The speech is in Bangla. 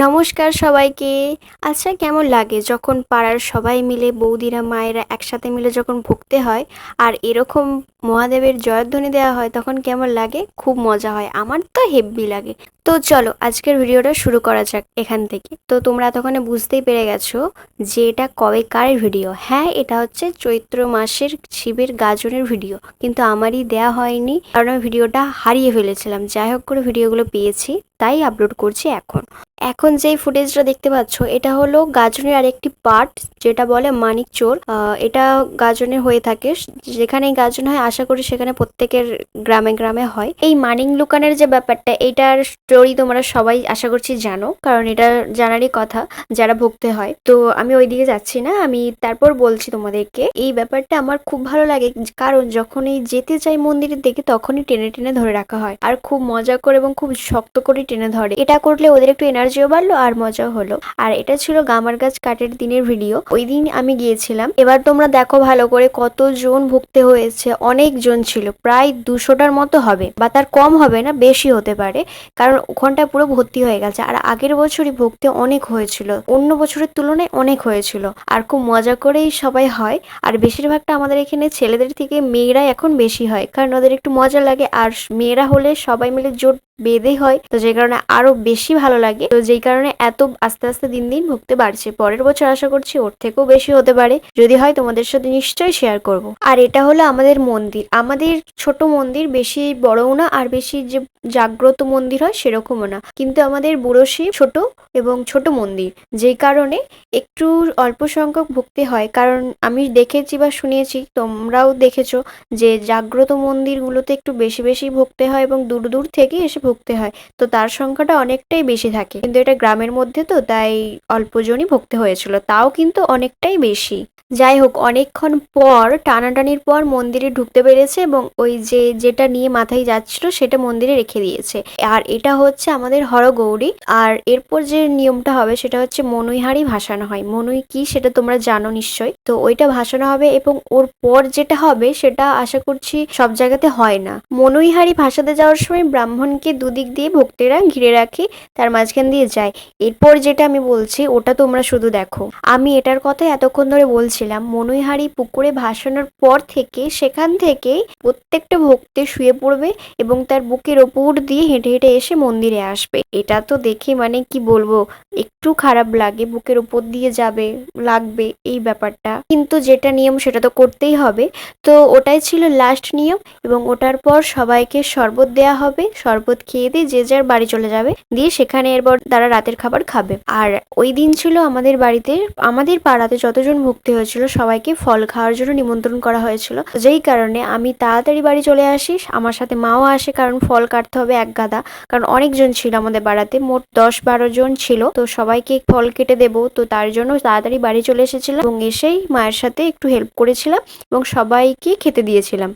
নমস্কার সবাইকে। আচ্ছা, কেমন লাগে যখন পাড়ার সবাই মিলে বৌদিরা মায়েরা একসাথে মিলে যখন ভুগতে হয় আর এরকম মহাদেবের জয়ধ্বনি দেওয়া হয়, তখন কেমন লাগে? খুব মজা হয়, আমার তো হেব্বি লাগে। তো চলো আজকের ভিডিওটা শুরু করা যাক এখান থেকে। তো তোমরা এতক্ষণে বুঝতেই পেরে গেছো যে এটা কবেকার ভিডিও। হ্যাঁ, এটা হচ্ছে চৈত্র মাসের শিবের গাজনের ভিডিও, কিন্তু আমারই দেয়া হয়নি কারণ আমি ভিডিওটা হারিয়ে ফেলেছিলাম। যাই হোক করে ভিডিওগুলো পেয়েছি, তাই আপলোড করছি এখন। এখন যেই ফুটেজটা দেখতে পাচ্ছ, এটা হলো গাজনের আরেকটি পার্ট, যেটা বলে মানিক চোর। এটা গাজনে হয়ে থাকে, যেখানেই গাজন হয় আশা করি সেখানে প্রত্যেকের গ্রামে গ্রামে হয়। এই মানিক লুকানের যে ব্যাপারটা, এটার স্টোরি তোমরা সবাই আশা করছি জানো, কারণ এটা জানারই কথা যারা ভুগতে হয়। তো আমি ওইদিকে যাচ্ছি না, আমি তারপর বলছি তোমাদেরকে। এই ব্যাপারটা আমার খুব ভালো লাগে, কারণ যখনই যেতে চাই মন্দিরের দিকে তখনই টেনে টেনে ধরে রাখা হয়, আর খুব মজা করে এবং খুব শক্ত করে টেনে ধরে। এটা করলে ওদের একটু এনার্জিও বাড়লো আর মজাও হলো। আর এটা ছিল গামার গাছ কাটের দিনের ভিডিও, ওই দিন আমি গিয়েছিলাম। এবার তোমরা দেখো ভালো করে কতজন ভুগতে হয়েছে। অনেক জন ছিল, প্রায় 200টার মতো হবে, বা তার কম হবে না, বেশি হতে পারে, কারণ ওখানটা পুরো ভর্তি হয়ে গেছে। আর আগের বছরই ভুগতে অনেক হয়েছিল, অন্য বছরের তুলনায় অনেক হয়েছিল, আর খুব মজা করেই সবাই হয়। আর বেশিরভাগটা আমাদের এখানে ছেলেদের থেকে মেয়েরাই এখন বেশি হয়, কারণ ওদের একটু মজা লাগে, আর মেয়েরা হলে সবাই মিলে জোট বেঁধে হয়, তো যে কারণে আরো বেশি ভালো লাগে। তো যেই কারণে এত আস্তে আস্তে দিন দিন ভুগতে বাড়ছে। পরের বছর আশা করছি ওর থেকেও বেশি হতে পারে, যদি হয় তোমাদের সাথে নিশ্চয়ই শেয়ার করব। আর এটা হলো আমাদের মন্দির, আমাদের ছোট মন্দির, বেশি বড়ও না আর বেশি যে জাগ্রত মন্দির হয় সেরকমও না, কিন্তু আমাদের বুড়ো শিব ছোট এবং ছোট মন্দির, যেই কারণে একটু অল্প সংখ্যক ভুগতে হয়। কারণ আমি দেখেছি বা শুনেছি, তোমরাও দেখেছো, যে জাগ্রত মন্দিরগুলোতে একটু বেশি বেশি ভুগতে হয় এবং দূর দূর থেকে এসে ভুগতে হয়, তো তার সংখ্যাটা অনেকটাই বেশি থাকে। কিন্তু এটা গ্রামের মধ্যে, তো তাই অল্পজনই ভুগতে হয়েছিল, তাও কিন্তু অনেকটাই বেশি। যাই হোক, অনেকক্ষণ পর টানাটানির পর মন্দিরে ঢুকতে পেরেছে, এবং ওই যে যেটা নিয়ে মাথায় যাচ্ছিল সেটা মন্দিরে রেখে দিয়েছে। আর এটা হচ্ছে আমাদের হরগৌরী। আর এরপর যে নিয়মটা হবে সেটা হচ্ছে মনুইহারি ভাসানো হয়। মনুই কি সেটা তোমরা জানো নিশ্চয়, তো ওইটা ভাসানো হবে। এবং ওর পর যেটা হবে সেটা আশা করছি সব জায়গাতে হয় না। মনুইহারি ভাসাতে যাওয়ার সময় ব্রাহ্মণকে দুদিক দিয়ে ভক্তেরা ঘিরে রাখে, তার মাঝখান দিয়ে যায়। এরপর যেটা আমি বলছি ওটা তোমরা শুধু দেখো। আমি এটার কথা এতক্ষণ ধরে বলছিলাম, মনুইহারি পুকুরে ভাসানোর পর থেকে সেখান থেকে প্রত্যেকটা ভক্তে শুয়ে পড়বে এবং তার বুকের ওপর দিয়ে হেঁটে হেঁটে এসে মন্দিরে আসবে। এটা তো দেখে মানে কি বলবো, একটু খারাপ লাগে, বুকের ওপর দিয়ে যাবে, লাগবে এই ব্যাপারটা, কিন্তু যেটা নিয়ম সেটা তো করতেই হবে। তো ওটাই ছিল লাস্ট নিয়ম, এবং ওটার পর সবাইকে শরবত দেয়া হবে। শরবত খেয়ে দিয়ে যে যার বাড়ি চলে যাবে, দিয়ে সেখানে এরপর তারা রাতের খাবার খাবে। আর ওই দিন ছিল আমাদের বাড়িতে, আমাদের পাড়াতে যতজন ভুক্তি হয়েছিল সবাইকে ফল খাওয়ার জন্য নিমন্ত্রণ করা হয়েছিল, যেই কারণে আমি তাড়াতাড়ি বাড়ি চলে আসি। আমার সাথে মাও আসে, কারণ ফল কাটতে হবে এক গাদা, কারণ অনেকজন ছিল আমাদের বাড়াতে, মোট 10-12 জন ছিল, তো সবাইকে ফল কেটে দেবো, তো তার জন্য তাড়াতাড়ি বাড়ি চলে এসেছিলাম এবং এসেই মায়ের সাথে একটু হেল্প করেছিলাম এবং সবাইকে খেতে দিয়েছিলাম।